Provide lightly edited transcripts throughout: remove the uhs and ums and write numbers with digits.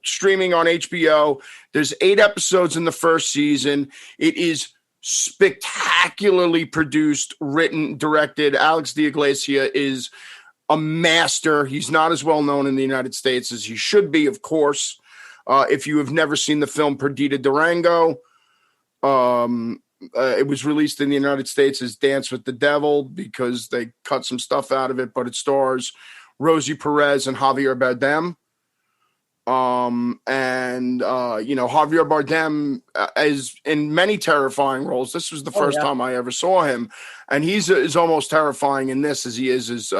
streaming on HBO. There's 8 episodes in the first season. It is spectacularly produced, written, directed. Alex D'Iglesia is a master. He's not as well known in the United States as he should be, of course. If you have never seen the film Perdita Durango, it was released in the United States as Dance with the Devil because they cut some stuff out of it, but it stars Rosie Perez and Javier Bardem. Javier Bardem is in many terrifying roles. This was the first time I ever saw him, and he's is almost terrifying in this as he is as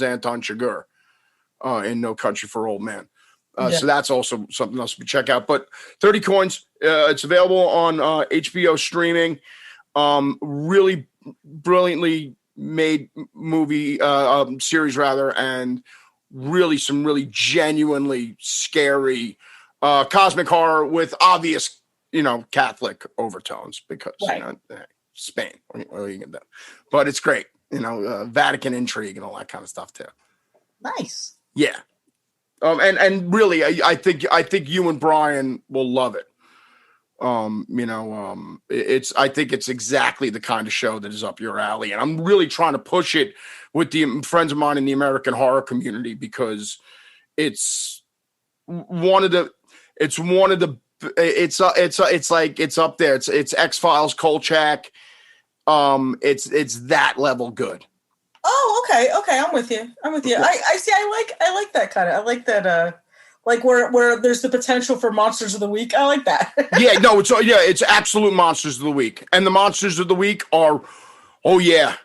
Anton Chigurh in No Country for Old Men. So that's also something else to check out. But 30 Coins, it's available on HBO streaming. Really brilliantly made movie series rather, and really some really genuinely scary cosmic horror with obvious, Catholic overtones because Spain. What are you gonna do? But it's great, Vatican intrigue and all that kind of stuff too. Nice. Yeah. And really, I think you and Brian will love it. I think it's exactly the kind of show that is up your alley, and I'm really trying to push it with the friends of mine in the American horror community because it's up there. It's X-Files, Kolchak. It's that level good. Oh, okay, I'm with you. I see. I like that kind of. I like that. Like where there's the potential for Monsters of the Week. I like that. It's absolute Monsters of the Week, and the Monsters of the Week are, Mayor.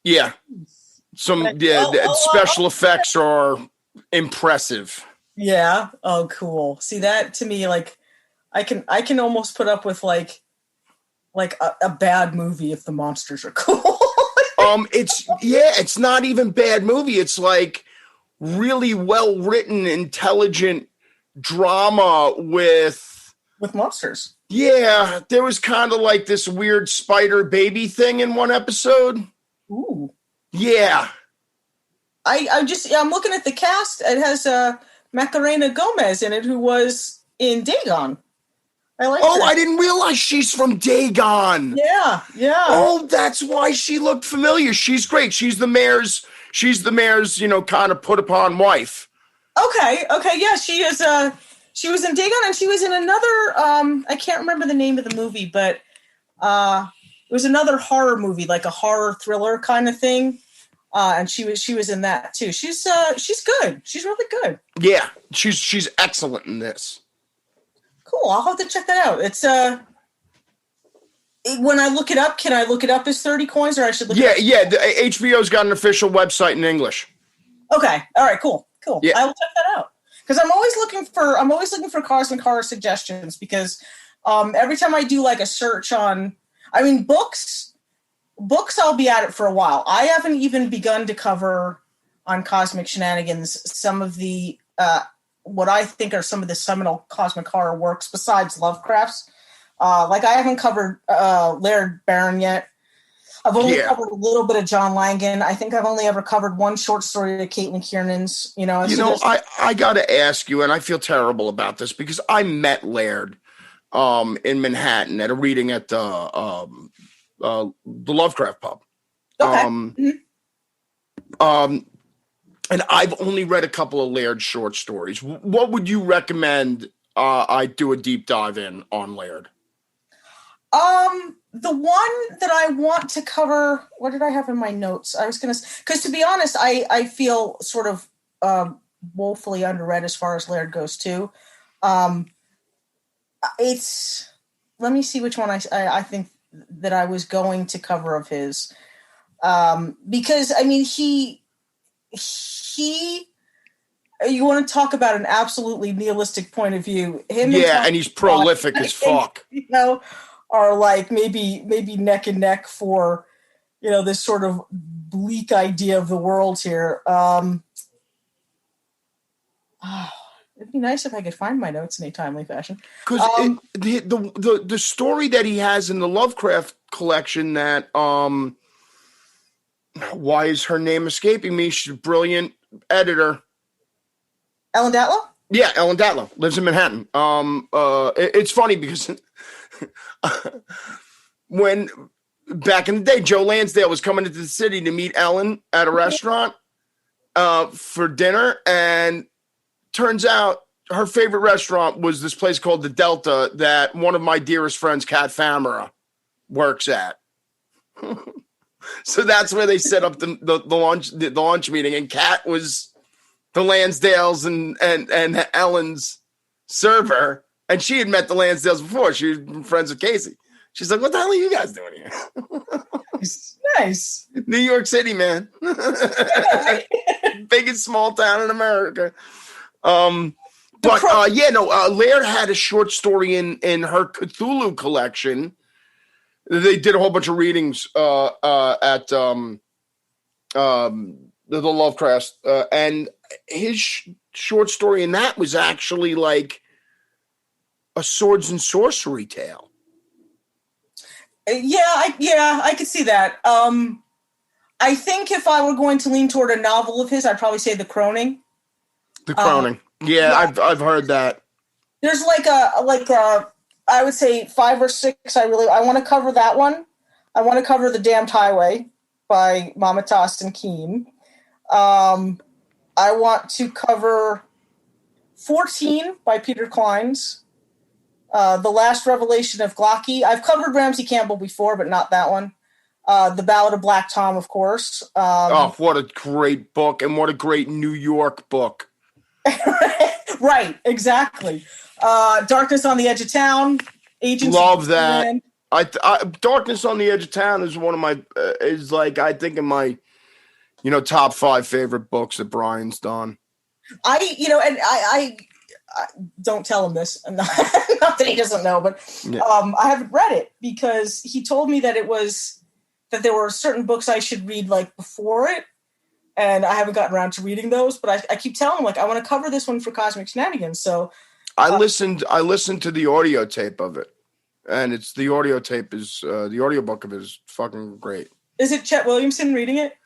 Yeah, special effects are impressive. Yeah. Oh, cool. See, that to me, like, I can almost put up with like a bad movie if the monsters are cool. It's not even bad movie. It's like really well written, intelligent drama with monsters. Yeah, there was kind of like this weird spider baby thing in one episode. Ooh. Yeah. I'm looking at the cast. It has Macarena Gomez in it, who was in Dagon. I like. Oh, I didn't realize she's from Dagon. Yeah. Oh, that's why she looked familiar. She's great. She's the mayor's, kind of put upon wife. Okay. Yeah, she is. She was in Dagon, and she was in another. I can't remember the name of the movie, but it was another horror movie, like a horror thriller kind of thing. And she was in that too. She's good. She's really good. Yeah, she's excellent in this. Cool. I'll have to check that out. It's when I look it up, can I look it up as 30 Coins, or I should look it up? Yeah. The HBO's got an official website in English. Okay. All right. Cool. Yeah. I will check that out because I'm always looking for cosmic horror suggestions because every time I do like a search on, books, I'll be at it for a while. I haven't even begun to cover on Cosmic Shenanigans some of the what I think are some of the seminal cosmic horror works besides Lovecraft's. Like I haven't covered Laird Barron yet. I've only covered a little bit of John Langan. I think I've only ever covered one short story to Caitlin Kiernan's. I got to ask you, and I feel terrible about this because I met Laird in Manhattan at a reading at the Lovecraft Pub. Okay. And I've only read a couple of Laird short stories. What would you recommend I do a deep dive in on Laird? The one that I want to cover, what did I have in my notes? I was going to, because to be honest, I feel sort of woefully underread as far as Laird goes too. Let me see which one I think that I was going to cover of his. Because he you want to talk about an absolutely nihilistic point of view. And he's prolific as fuck. Are like maybe neck and neck for, this sort of bleak idea of the world here. It'd be nice if I could find my notes in a timely fashion. Because the story that he has in the Lovecraft collection that why is her name escaping me? She's a brilliant editor. Ellen Datlow? Yeah, Ellen Datlow lives in Manhattan. It's funny because when back in the day, Joe Lansdale was coming into the city to meet Ellen at a restaurant for dinner, and turns out her favorite restaurant was this place called the Delta that one of my dearest friends, Kat Famera, works at. So that's where they set up the lunch meeting, and Kat was the Lansdales and Ellen's server, and she had met the Lansdales before. She was friends with Casey. She's like, "What the hell are you guys doing here?" Nice. New York City, man. Biggest small town in America. Laird had a short story in her Cthulhu collection. They did a whole bunch of readings at the Lovecraft, and his short story in that was actually like a swords and sorcery tale. I could see that. I think if I were going to lean toward a novel of his, I'd probably say The Croning. The Croning. I've heard that. There's like I would say 5 or 6. I want to cover that one. I want to cover The Damned Highway by Mamatas and Keene. I want to cover 14 by Peter Clines. The Last Revelation of Glocky. I've covered Ramsey Campbell before, but not that one. The Ballad of Black Tom, of course. What a great book, and what a great New York book. Right, exactly. Darkness on the Edge of Town. Agents. Love that. Darkness on the Edge of Town is one of my I think in my top 5 favorite books that Brian's done. I don't tell him this. Not that he doesn't know, but yeah. I haven't read it because he told me that that there were certain books I should read like before it, and I haven't gotten around to reading those. But I keep telling him I want to cover this one for Cosmic Shenanigans. So I listened to the audio tape of it, and the audiobook of it is fucking great. Is it Chet Williamson reading it?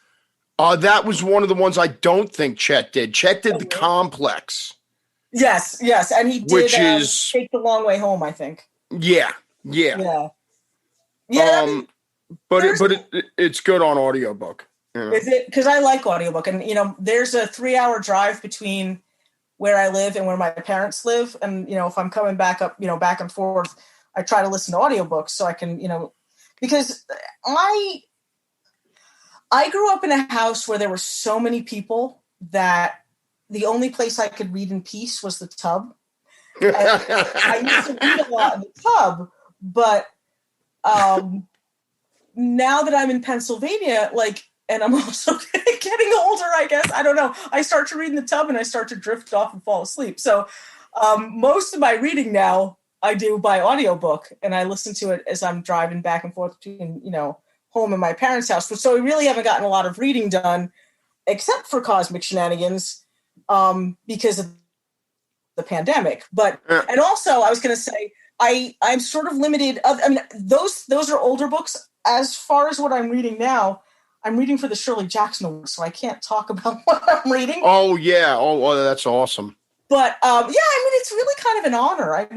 That was one of the ones I don't think Chet did. Chet did The Complex. Yes, and he did which is Take the Long Way Home, I think. Yeah. But it's good on audiobook. Is it? Because I like audiobook, and there's a 3-hour drive between where I live and where my parents live, and if I'm coming back up, back and forth, I try to listen to audiobooks so I can, because I grew up in a house where there were so many people that the only place I could read in peace was the tub. And I used to read a lot in the tub, but now that I'm in Pennsylvania, and I'm also getting older, I guess, I don't know, I start to read in the tub and I start to drift off and fall asleep. So most of my reading now I do by audiobook, and I listen to it as I'm driving back and forth between, home and my parents' house. So we really haven't gotten a lot of reading done, except for Cosmic Shenanigans, because of the pandemic. But and also, I was going to say, I'm sort of limited. Those are older books. As far as what I'm reading now, I'm reading for the Shirley Jackson Award, so I can't talk about what I'm reading. Oh yeah, that's awesome. But it's really kind of an honor.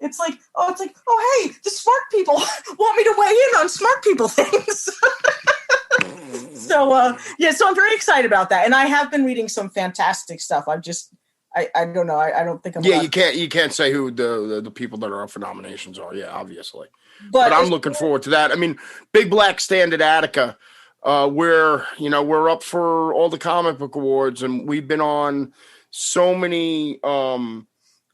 It's like, oh, hey, the smart people want me to weigh in on smart people things. So I'm very excited about that. And I have been reading some fantastic stuff. I don't know. I don't think I'm. Yeah, you can't say who the people that are up for nominations are. Yeah, obviously. But I'm looking forward to that. Big Black Stand at Attica, we're up for all the comic book awards, and we've been on so many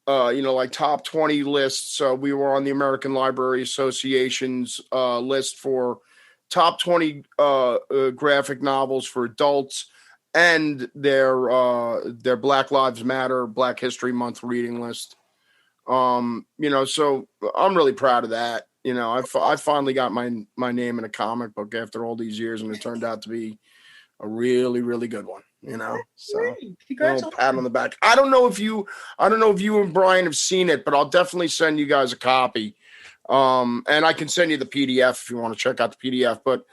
top 20 lists. We were on the American Library Association's list for top 20 graphic novels for adults, and their Black Lives Matter, Black History Month reading list. So I'm really proud of that. I finally got my name in a comic book after all these years, and it turned out to be a really, really good one. So congratulations. Pat on the back. I don't know if you and Brian have seen it, but I'll definitely send you guys a copy. And I can send you the PDF if you want to check out the PDF. But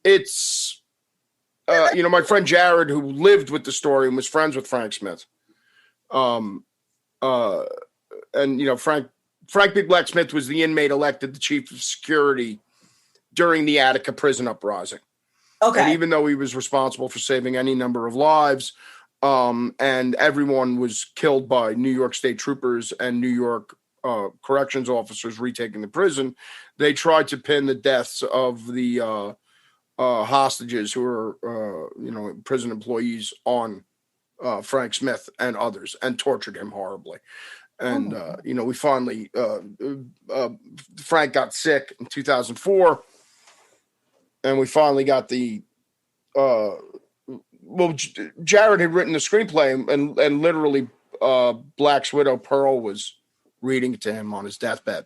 it's, my friend Jared, who lived with the story and was friends with Frank Smith, Um, and Frank Big Black Smith was the inmate elected the chief of security during the Attica prison uprising. Okay. And even though he was responsible for saving any number of lives, and everyone was killed by New York State troopers and New York corrections officers retaking the prison, they tried to pin the deaths of the hostages who were, prison employees on Frank Smith and others, and tortured him horribly. And, we finally, Frank got sick in 2004, and we finally got Jared had written the screenplay, and literally Black's widow, Pearl, was reading it to him on his deathbed.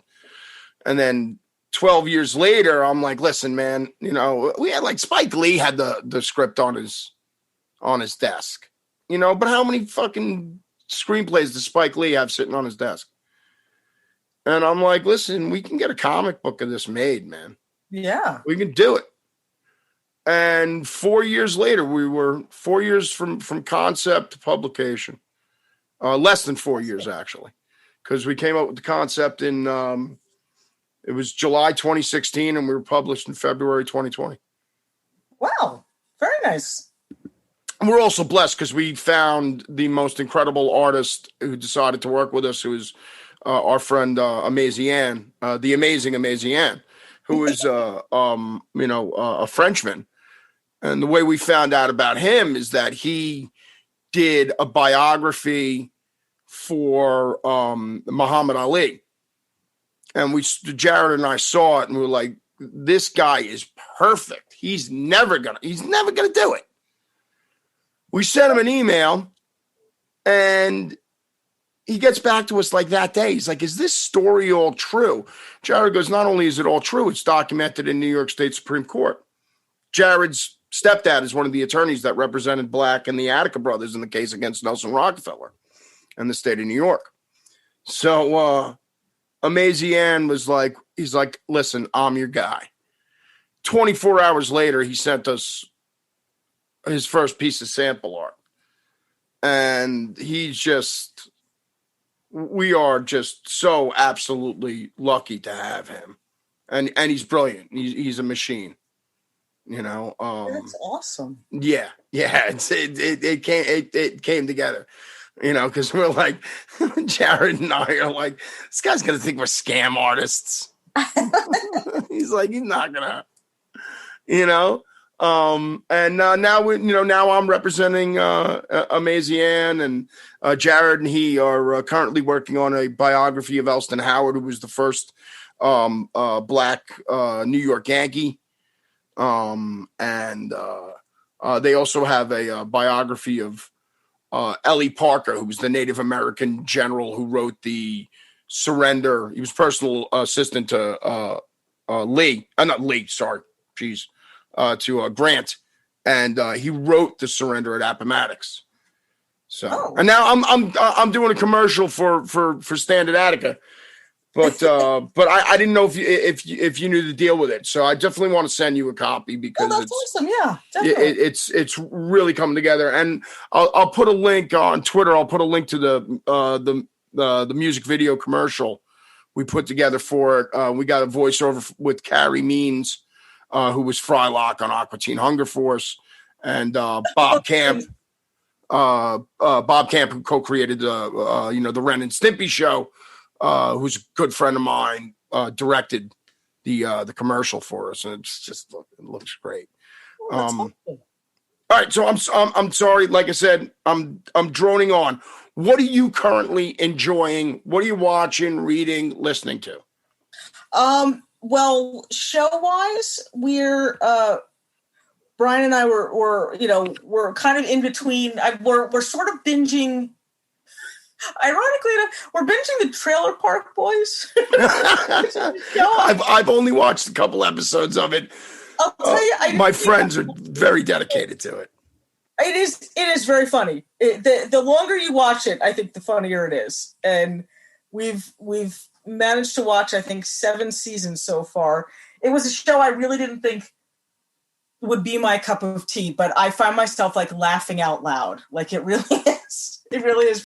And then 12 years later, I'm like, listen, man, we had Spike Lee had the script on his desk, but how many fucking screenplays does Spike Lee have sitting on his desk? And I'm like, listen, we can get a comic book of this made, man. Yeah. We can do it. And 4 years later, we were 4 years from concept to publication. Less than 4 years, actually, because we came up with the concept in, it was July 2016, and we were published in February 2020. Wow. Very nice. And we're also blessed because we found the most incredible artist who decided to work with us, who is our friend Amazing Ann, the amazing Ann, who is a Frenchman. And the way we found out about him is that he did a biography for Muhammad Ali. And Jared and I saw it, and we were like, this guy is perfect. He's never gonna do it. We sent him an email, and he gets back to us that day. He's like, is this story all true? Jared goes, not only is it all true, it's documented in New York State Supreme Court. Jared's stepdad is one of the attorneys that represented Black and the Attica brothers in the case against Nelson Rockefeller and the state of New York. So Amazing Ann was like, he's like, listen, I'm your guy. 24 hours later, he sent us his first piece of sample art. And we are just so absolutely lucky to have him. And he's brilliant. He's a machine. That's awesome. Yeah. It came together, because we're like, Jared and I are like, this guy's gonna think we're scam artists. He's like, he's not gonna, and now I'm representing Amazing Ann, and Jared and he are currently working on a biography of Elston Howard, who was the first Black New York Yankee. And they also have a biography of Ellie Parker, who was the Native American general who wrote the surrender. He was personal assistant to to Grant, and he wrote the surrender at Appomattox. So, and now I'm doing a commercial for Standard Attica. But I didn't know if you knew the deal with it, so I definitely want to send you a copy because that's awesome. Yeah, definitely. It's really coming together, and I'll put a link on Twitter. I'll put a link to the music video commercial we put together for it. We got a voiceover with Carrie Means, who was Frylock on Aqua Teen Hunger Force, and Bob Camp. Bob Camp, who co-created the Ren and Stimpy show. Who's a good friend of mine, directed the commercial for us, and it looks great. All right, so I'm sorry. Like I said, I'm droning on. What are you currently enjoying? What are you watching, reading, listening to? Well, show-wise, we're Brian and I we're kind of in between. We're sort of binging. Ironically enough, we're binging the Trailer Park Boys. I've only watched a couple episodes of it. I'll tell you, my friends are very dedicated to it. It is very funny. The longer you watch it, I think the funnier it is. And we've managed to watch, I think, 7 seasons so far. It was a show I really didn't think would be my cup of tea, but I find myself laughing out loud. It really is. It really is